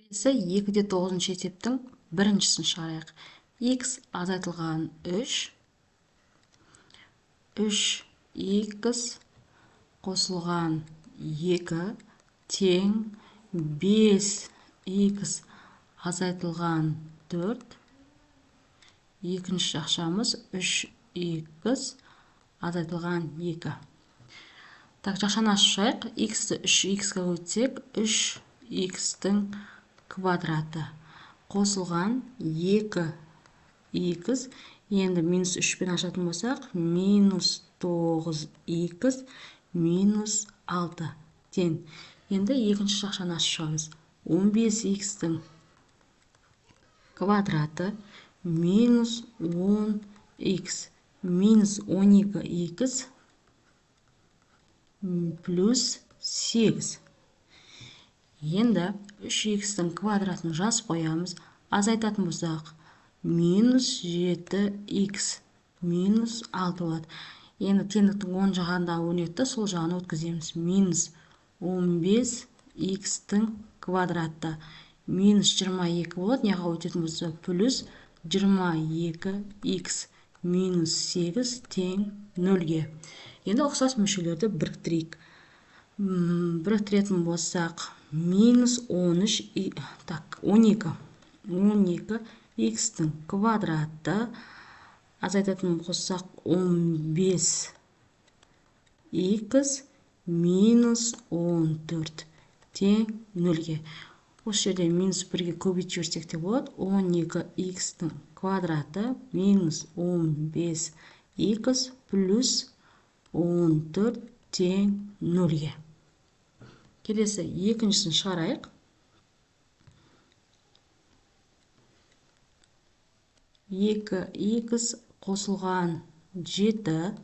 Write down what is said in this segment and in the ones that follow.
Келесі 2-9 есептің біріншісін шығарайық. X азайтылған 3 3x қосылған 2 тең 5x азайтылған 4. Екінші жақшамыз 3x азайтылған 2. Так, жақшаны ашып шығайық. X-ті 3x-ға өтсек, 3x-тің квадраты қосылған 2x. Енді минус 3-пен ашатын болсақ, минус 9x минус 6 тең. Енді екінші жақшаны ашып шығамыз. 15x-тің квадраты минус 10x минус 12x плюс 8. Енді 3x-тің квадратын жазып қоямыз. Азайтатын болсақ, минус 7x минус 6 болады. Енді теңдіктің оң жағындағы өрнекті сол жағына өткіземіз. Минус 15x-тің квадраты минус 22 болады. Неға өтетін болса, плюс 22x минус 8 тең 0-ге. Енді ұқсас мүшелерді біріктірейік. Біріктіретін болсақ, минус 12 x-тің квадраты, азайтатын болсақ, 15x минус 14 тең 0-ге. Осы жерде минус 1-ге көбейтіп жіберсек те болады. 12x-тің квадраты минус 15x плюс 14 тең 0-ге. Келесі екіншісін шығарайық. 2x қосылған 7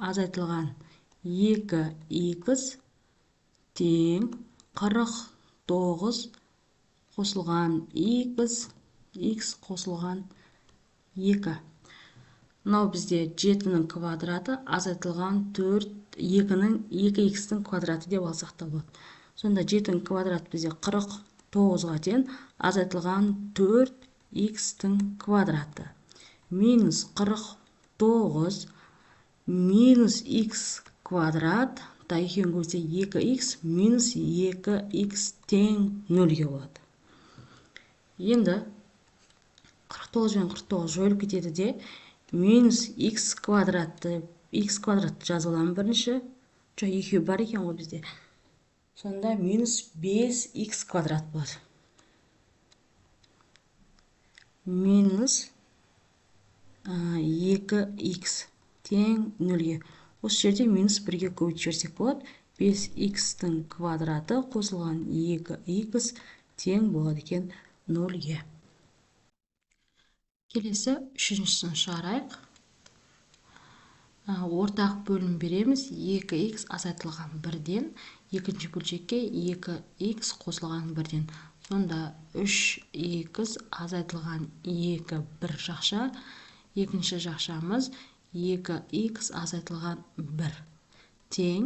азайтылған 2x тең 49 қосылған x қосылған 2. Мынау бізде 7-нің квадраты азайтылған 2x-тің квадраты деп алсақ та болады. Сонда 7-нің квадраты бізде 49-ға тең, азайтылған 4x-тің квадраты. Минус 49 минус x квадрат, екеуін көбейтсе 2x минус 2x тең 0-ге болады. Енді 49 мен 49 жойылып кетеді де, минус x квадратты жазып аламын бірінші. Екеуі бар екен ғой бізде. Сонда минус 5x квадрат болады. Минус 2x тең 0-ге. Осы жерде минус 1-ге көбейтіп жіберсек болады. 5x-тің квадраты қосылған 2x тең болады екен 0-ге. Келесі үшіншісін шығарайық. Ортақ бөлім береміз. 2x азайтылған 1-ден, екінші бөлшекке 2x қосылған 1-ден. Сонда 3x азайтылған 2 бір жақша, екінші жақшамыз 2x азайтылған 1 тең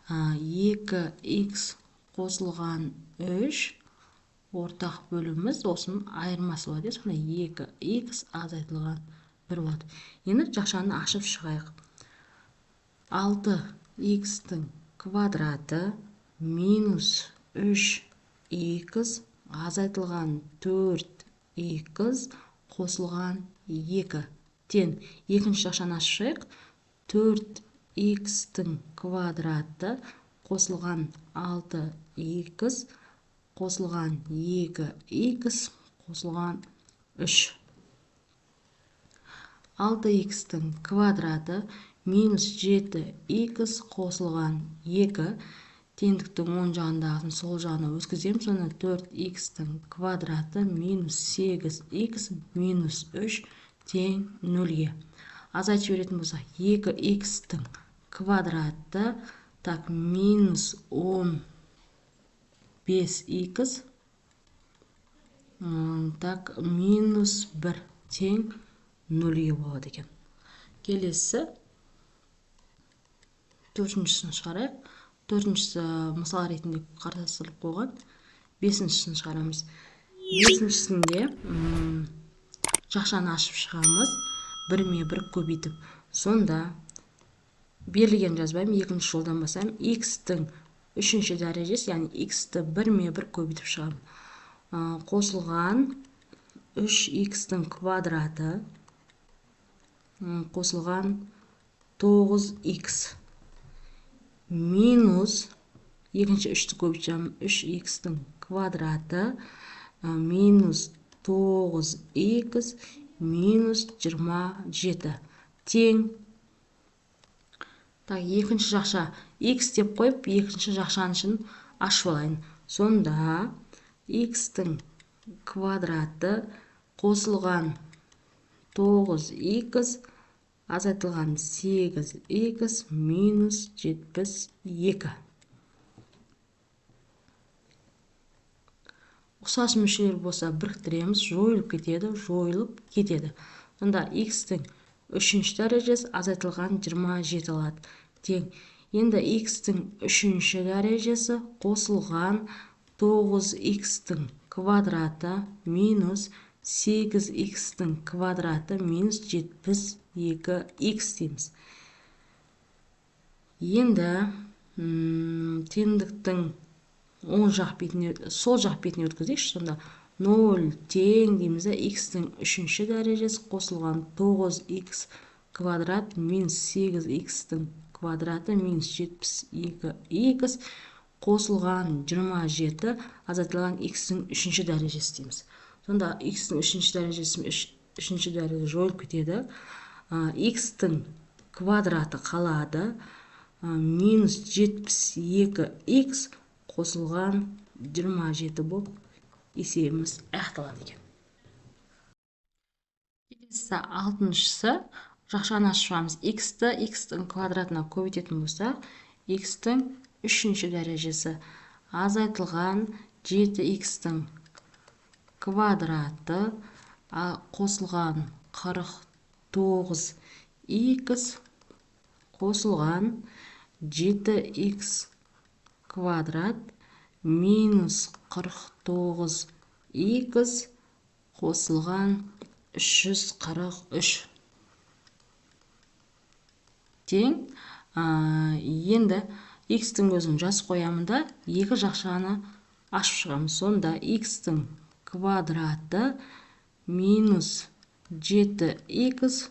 2x қосылған 3. Ортақ бөліміміз осының айырмасы болады. Сонда 2x азайтылған 1 болады. Енді жақшаны ашып шығайық. 6x-тің квадраты минус 3x азайтылған 4x қосылған 2 тең. Екінші жақшаны ашып шығайық. 4x-тің квадраты қосылған 6x қосылған 2x қосылған 3. 6x-тің квадраты минус 7x қосылған 2. Теңдіктің оң жағындағысын сол жағына өткіземін. Сонда 4x-тің квадраты минус 8x минус 3 тең 0-ге. Азайтып жіберетін болсақ, 2x-тің квадраты минус 10 5x минус 1 тең 0-ге болады екен. Келесі төртіншісін шығарайық. Төртіншісі мысал ретінде қарастырылып қойған. Бесіншісін шығарамыз. Бесіншісінде жақшаны ашып шығамыз. Бірме бір көбейтіп. Сонда берілген жазбаймын, екінші жолдан басайым. X-тің үшінші дәрежесі, яғни X-ті бірме бір көбейтіп шығам. Қосылған 3X-тің квадраты қосылған 9X минус екінші 3-ті көбейтіп 3X-тің квадраты минус 9X минус 27 тең. Екінші жақша X деп қойып, екінші жақшанышын ашып алайын. Сонда X-тің квадраты қосылған 9X азайтылған 8X минус 72. Ұқсас мүшелер болса біріктіреміз, жойылып кетеді. Сонда X-тің үшінші дәрежесі азайтылған 27 алады. Тең. Енді X-тің үшінші дәрежесі қосылған 9X-тің квадраты минус 8X-тің квадраты минус 72X дейміз. Енді теңдіктің сол жақ бетіне өткізейікші. Сонда 0 тең дейміз. X-тің үшінші дәрежесі қосылған 9X квадрат минус 8X-тің квадраты минус 72X қосылған 27 азайтылған X-тің үшінші дәрежесі дейміз. Сонда X-тің үшінші дәрежесі жойылып кетеді. X-тің квадраты қалады. Минус 72X қосылған 27 болып есебіміз аяқталады екен. Келесі алтыншысы, жақшаны ашып шығамыз. X-ті X-тің квадратына көбейтетін болсақ, X-тің үшінші дәрежесі азайтылған 7X-тің квадраты қосылған 49X қосылған 7X квадрат минус 49X қосылған 343 тең. Енді X-тің өзін жазып қоямын да, екі жақшаны ашып шығамыз. Сонда X-тің квадраты минус 7X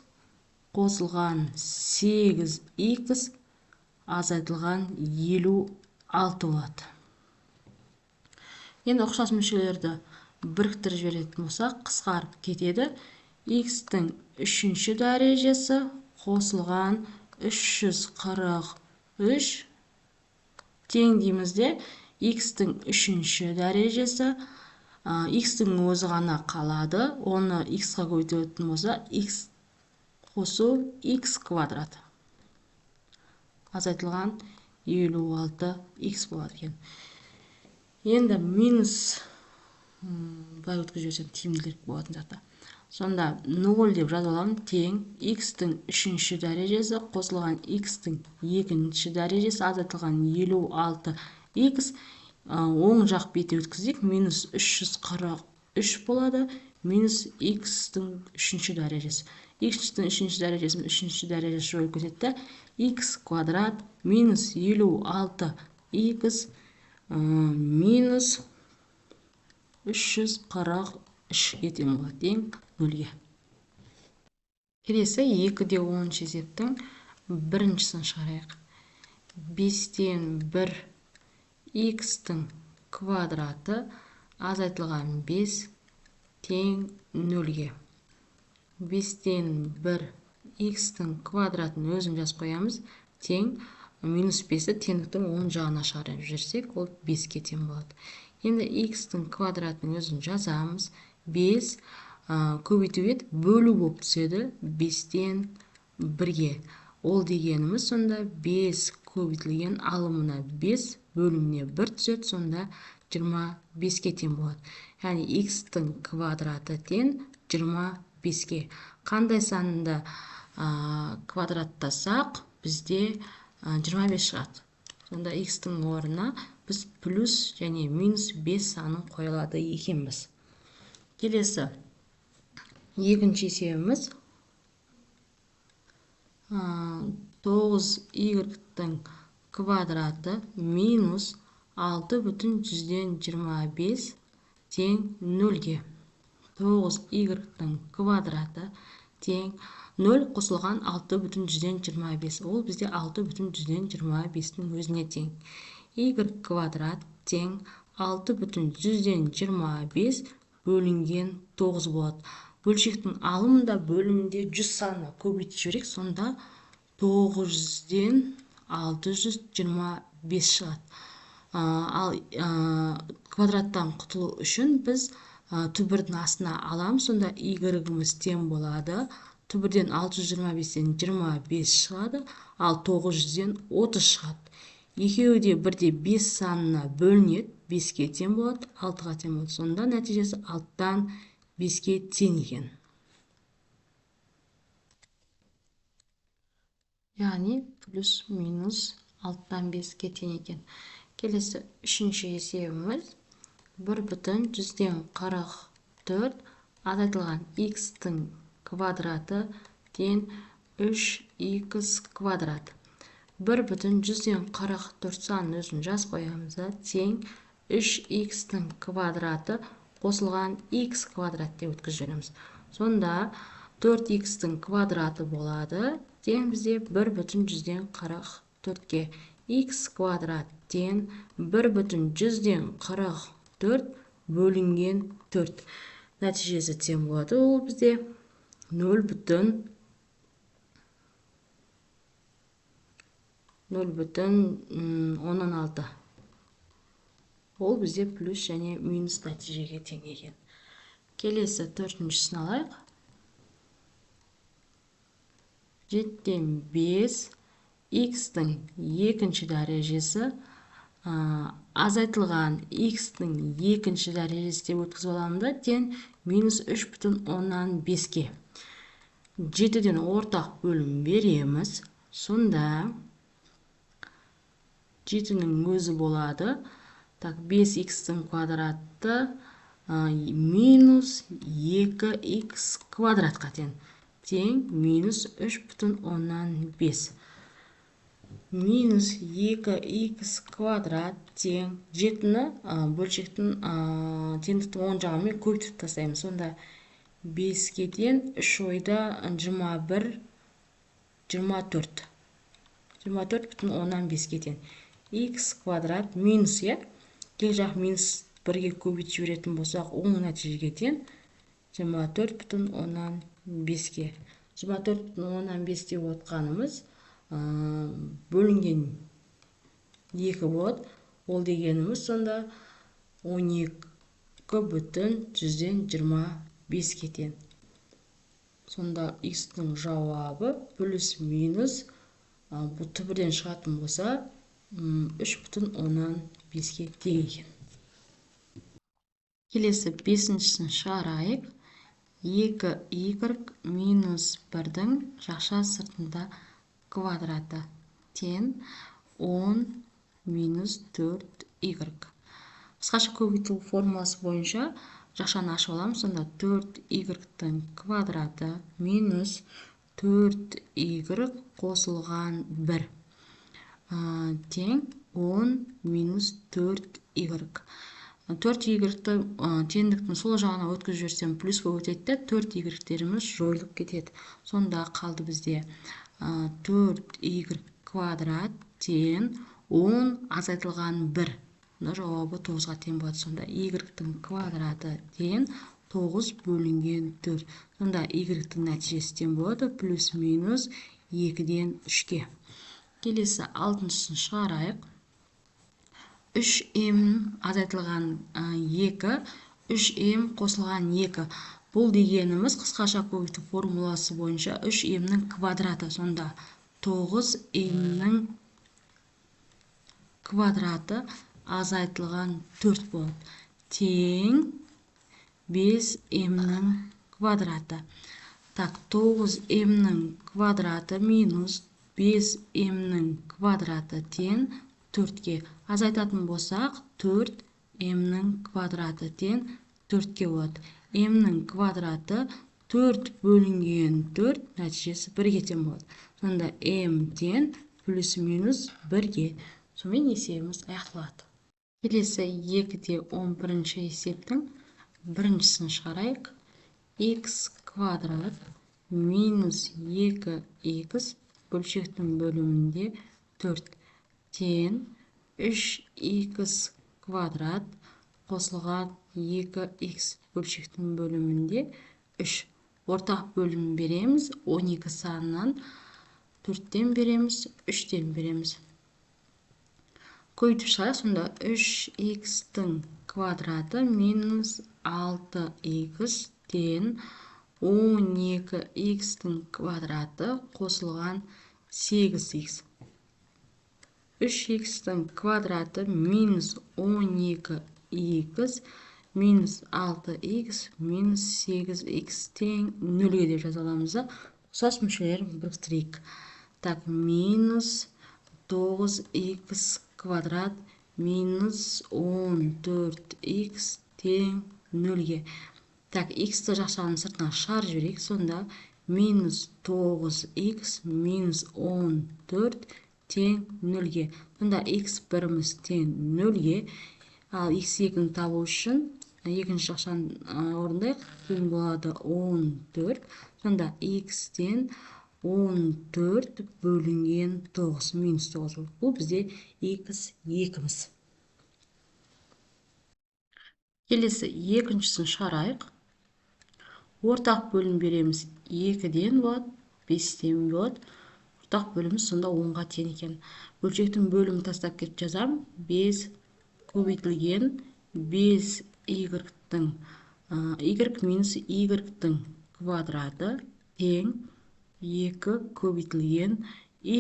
қосылған 8X азайтылған 56 болады. Енді ұқсас мүшелерді біріктіріп жіберетін болсақ, қысқарып кетеді. X-тің үшінші дәрежесі қосылған 343 тең деймізде. X-тің үшінші дәрежесі X-тің өзі ғана қалады. Оны X-ға көбейтетін болса, X қосу X квадрат азайтылған 56X болады екен. Енді минус былай өткізіп жіберсем тиімдірек болатын сияқты. Сонда 0 деп жазып аламын. Тең X-тің үшінші дәрежесі қосылған X-тің екінші дәрежесі азайтылған 56X. Оң жақ бетіне өткізейік. Минус 343 болады. Минус X-тің үшінші дәрежесі. X-тің үшінші дәрежесі жойылып кетеді. X квадрат минус 56X минус 343 тең болады. Тең 0-ге. Келесі 2-10 есептің біріншісін шығарайық. 5-тен 1 X-тің квадраты азайтылған 5 тең 0-ге. 5-тен 1 X-тің квадратын өзін жазып қоямыз. Тең минус 5-ті теңдіктің оң жағына шығарып жүрсек, ол 5-ке тең болады. Енді X-тің квадратын өзін жазамыз. 5 көбейту ет бөлу болып түседі 5-тен 1-ге. Ол дегеніміз сонда 5 көбейтілген алымына 5 бөліміне 1 түседі, сонда 25-ке тең болады. Яғни X-тің квадраты тең 25-ке. Қандай санында квадраттасақ, бізде 25 шығады. Сонда x-тің орнына біз плюс және минус 5 санын қоя алады екенбіз. Келесі екінші есебіміз 9y-тің квадраты минус 6,25 тең 0-ге. 9y-тің квадраты тең 0 қосылған 6,25. Ол бізде 6,25-тің өзіне тең. Y квадрат тең 6,25 бөлінген 9 болады. Бөлшектің алымында бөлімінде 100 саны көбейтіп жіберек, сонда 900-ден 625 шығады. Ал квадраттан құтылу үшін біз түбірдің астына аламыз, сонда y-іміз тең болады. Түбірден 625-ден 25 шығады, ал 900-ден 30 шығады. Екеуі де бірде 5 санына бөлінеді, 5-ке тең болады, 6-ға тең болады. Сонда нәтижесі 6-тан 5-ке тең екен. Яғни плюс минус 6-тан 5-ке тең екен. Келесі үшінші есебіміз 1,44 азайтылған x-тің квадраты тең 3x квадрат. 1,44 санын өзін жаз қоямыз, тең 3x-тің квадраты қосылған x квадрат деп өткізіп жібереміз. Сонда 4x-тің квадраты болады, тең бізде 1,44-ге. X квадрат тең 1,44 бөлінген 4. Нәтижесі тең болады. Ол бізде 0,16. Ол бізде плюс және минус нәтижеге тең екен. Келесі төртіншісін алайық. 7,5 x-тің екінші дәрежесі азайтылған x-тің екінші дәрежесі деп өткізіп аламында тең минус 3,5-ге. 7-ден ортақ бөлім береміз. Сонда 7-нің өзі болады. 5x-тің квадраты минус 2x квадратқа тең. Тең минус 3,5. Минус 2x квадрат тең 7-ні бөлшектің теңдіктің оң жағымен көбейтіп тастаймыз. Сонда 5-ке тең 3 ойда 24. 24,5-ке тең. X квадрат минус, кел жақ минус 1-ге көбейтіп жіберетін болсақ, оң нәтижеге тең 24,5-ке. 24,5 деп отқанымыз бөлінген 2 болады. Ол дегеніміз сонда 12,25-ке тең. Сонда x-тің жауабы плюс минус бұл түбірден шығатын болса 3,5-ке тең екен. Келесі бесіншісін шығарайық. 2y минус 1-дің жақша сыртында квадраты тең 10 минус 4y. Қысқаша көбейту формуласы бойынша жақшаны ашып аламыз. Сонда 4y-тің квадраты минус 4y қосылған 1 тең 10 минус 4y. 4y-ті теңдіктің сол жағына өткізіп жіберсем плюс болып өтеді, 4y-теріміз жойылып кетеді. Сонда қалды бізде 4y квадрат тең 10 азайтылған 1. Жауабы 9-ға тең болады. Сонда y-тің квадраты тең 9 бөлінген 4. Сонда y-тің нәтижесі тең болады плюс минус 2-ден 3-ке. Келесі алтыншысын шығарайық. 3m азайтылған 2, 3m қосылған 2. Бұл дегеніміз қысқаша көбейту формуласы бойынша 3m-нің квадраты. Сонда 9m-нің квадраты азайтылған 4 болады. Тең 5m-нің квадраты. 9m-нің квадраты минус 5m-нің квадраты тең 4-ке. Азайтатын болсақ, 4 m-нің квадраты тең 4-ке болады. m-нің квадраты 4 бөлінген 4 нәтижесі 1-ге тең болады. Сонда m тең плюс минус 1-ге. Сонымен есебіміз аяқталады. Келесі 2-де 11-ші есептің біріншісін шығарайық. X квадрат минус 2x бөлшектің бөлімінде 4 тең 3x квадрат қосылған 2x бөлшектің бөлімінде 3. Ортақ бөлім береміз. 12 санынан 4-тен береміз, 3-тен береміз. Көйтіп шығайық. Сонда 3x-тің квадраты минус 6x тең 12x-тің квадраты қосылған 8x. 3x-тің квадраты минус 12x минус 6x минус 8x тең 0-ге деп жаза аламыз. Ұқсас мүшелерін біріктірейік. Так, минус 9x квадрат минус 14x тең 0-ге. Так, x-ті жақшаның сыртына шығарып жіберейік. Сонда минус 9x минус 14 тең 0-ге. Сонда x1-іміз тең 0-ге. Ал x2-ні табу үшін екінші жақшаны орындайық. Тең болады 14. Сонда x-тен 14 бөлінген 9 минус 9 болады. Бұл бізде x2-міз. Келесі екіншісін шығарайық. Ортақ бөлім береміз. 2-ден болады, 5-тен болады. Ортақ бөліміз сонда 10-ға тең екен. Бөлшектің бөлімін тастап кетіп жазам. 5 көбейтілген 5y-тің y минус y-тің квадраты тең 2 көбейтілген y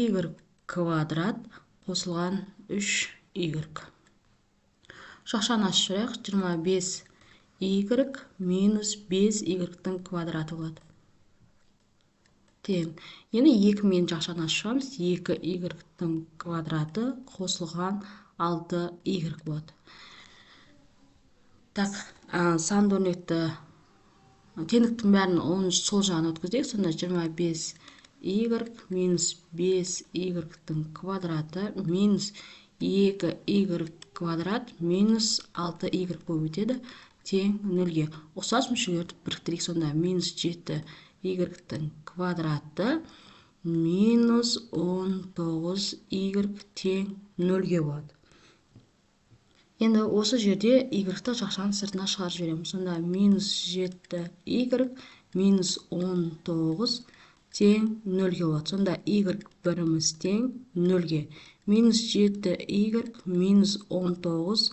квадрат қосылған 3y. Шақшаны ашып жүрейік. 25y минус 5y-тің квадраты болады. Тең. Енді 2 мен жақшаны ашып шығамыз. 2y-тің квадраты қосылған 6y болады. Так, санды өрнекті теңдіктің бәрін оның сол жағына өткіздік. Сонда 25y минус 5y-тің квадраты минус 2y квадрат минус 6y болып өтеді. Тең 0-ге. Ұқсас мүшелерді біріктірейік. Сонда минус 7y-тің квадраты минус 19y тең 0-ге болады. Енді осы жерде y-ті жақшаның сыртына шығарып жібереміз. Сонда минус 7y минус 19 тең 0-ге болады. Сонда y1-іміз тең 0-ге. Минус 7y минус 19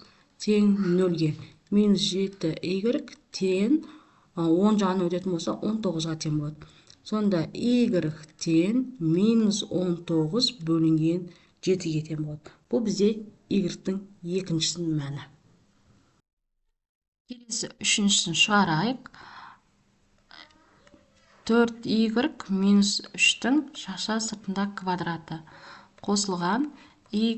тең 0-ге. Минус 7y тең 10 жағын өтетін болса 19-ға тең болады. Сонда y тең минус 19 бөлінген 7-ге тең болады. Бұл бізде y-тің екіншісінің мәні. Келесі үшіншісін шығарайық. 4y минус 3-тің шақша сыртында квадраты қосылған y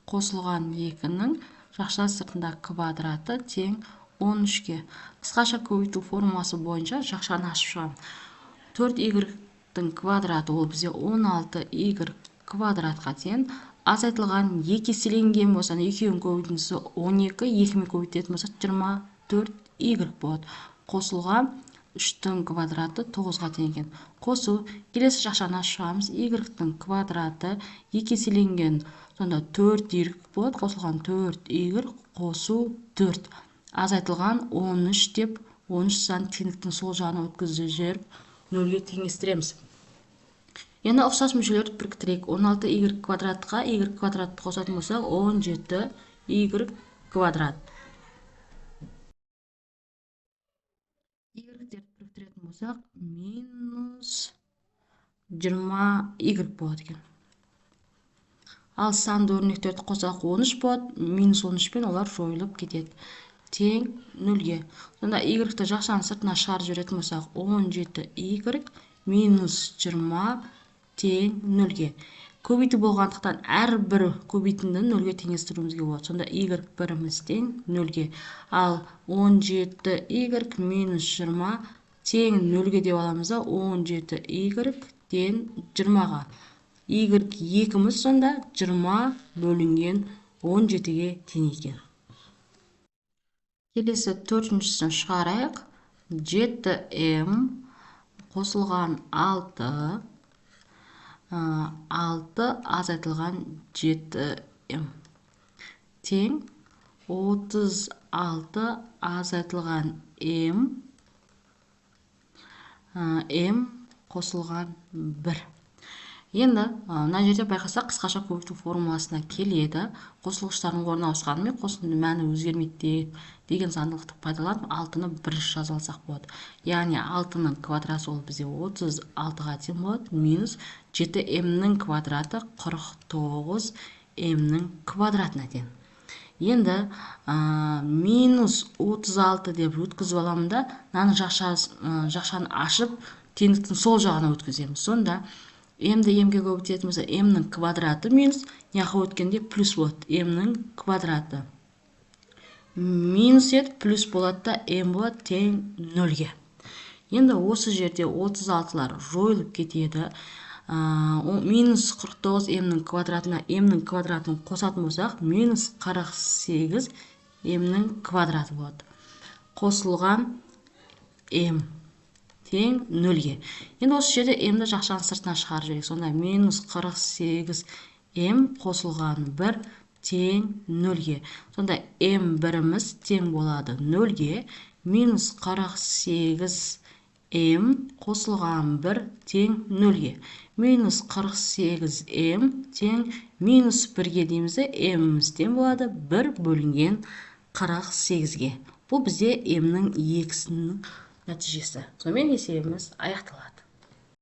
қосылған 2-нің шақша сыртында квадраты тең 13-ге. Қысқаша көбейту формуласы бойынша жақшаны ашып шығамын. 4y-тің квадраты ол бізде 16y квадратқа тең. Азайтылған 2 еселенген болса, 2-ін көбейтіндісі 12, 2-мен көбейтетін болса 24y болады. Қосылған 3-тің квадраты 9-ға тең екен. Қосу, келесі жақшаны ашып шығамыз. y-тің квадраты 2 еселенген, сонда 4y болады. Қосылған 4y қосу 4. Азайтылған 13 деп 13 сан теңдіктің сол жағына өткізіп жіберіп 0-ге теңестіреміз. Енді ұқсас мүшелерді біріктірейік. 16y квадратқа y квадратты қосатын болсақ 17y квадрат. y-терді біріктіретін болсақ минус 20y болады екен. Ал санды өрнектерді қосақ 13 болады. Минус 13 пен олар жойылып кетеді. Тең 0-ге. Сонда y-ті жақшаның сыртына шығарып жіберетін болсақ 17y минус 20 тең 0-ге. көбейту болғандықтан әрбір көбейтінді нөлге теңестіруімізге болады. Сонда y біріміз тең нөлге. Ал 17y минус 20 тең нөлге деп аламыз да 17y тең 20-ға. Y екіміз сонда 20 бөлінген 17-ге тең екен. Келесі төртіншісін шығарайық. 7m қосылған 6 азайтылған 7m тең 36 азайтылған m қосылған 1. Енді мына жерде байқасақ қысқаша көбейту формуласына келеді. Қосылғыштардың орнына ауысқанымен қосындының мәні өзгермейді деген заңдылықты пайдаланып 6-ны бірінші жазып алсақ болады. Яғни 6-ның квадраты ол бізде 36-ға тең болады, минус 7m-нің квадраты 49m-нің квадратына тең. Енді минус 36 деп өткізіп аламын да, мынаны жақшаны ашып, теңдіктің сол жағына өткіземіз. Сонда m-ді m-ге көбейтетін болса, m-нің квадраты минус, яққа өткенде плюс болады, m-нің квадраты. Минус ет плюс болады да, m болады тең 0-ге. Енді осы жерде 36-лар жойылып кетеді. Минус 49 m-нің квадратына m-нің квадратын қосатын болсақ, минус 48 m-нің квадраты болады. Қосылған m тең 0-ге. Енді осы жерде m-ді жақшаның сыртына шығарып жіберейік. Сонда минус 48 m қосылған 1 тең 0-ге. Сонда m біріміз тең болады 0-ге. Минус 48 m қосылған 1 тең 0-ге. Минус 48 m тең минус 1-ге дейміз, m-іміз тең болады 1 бөлінген 48-ге. Бұл бізде m-нің екісінің нәтижесі. Сонымен есебіміз аяқталады.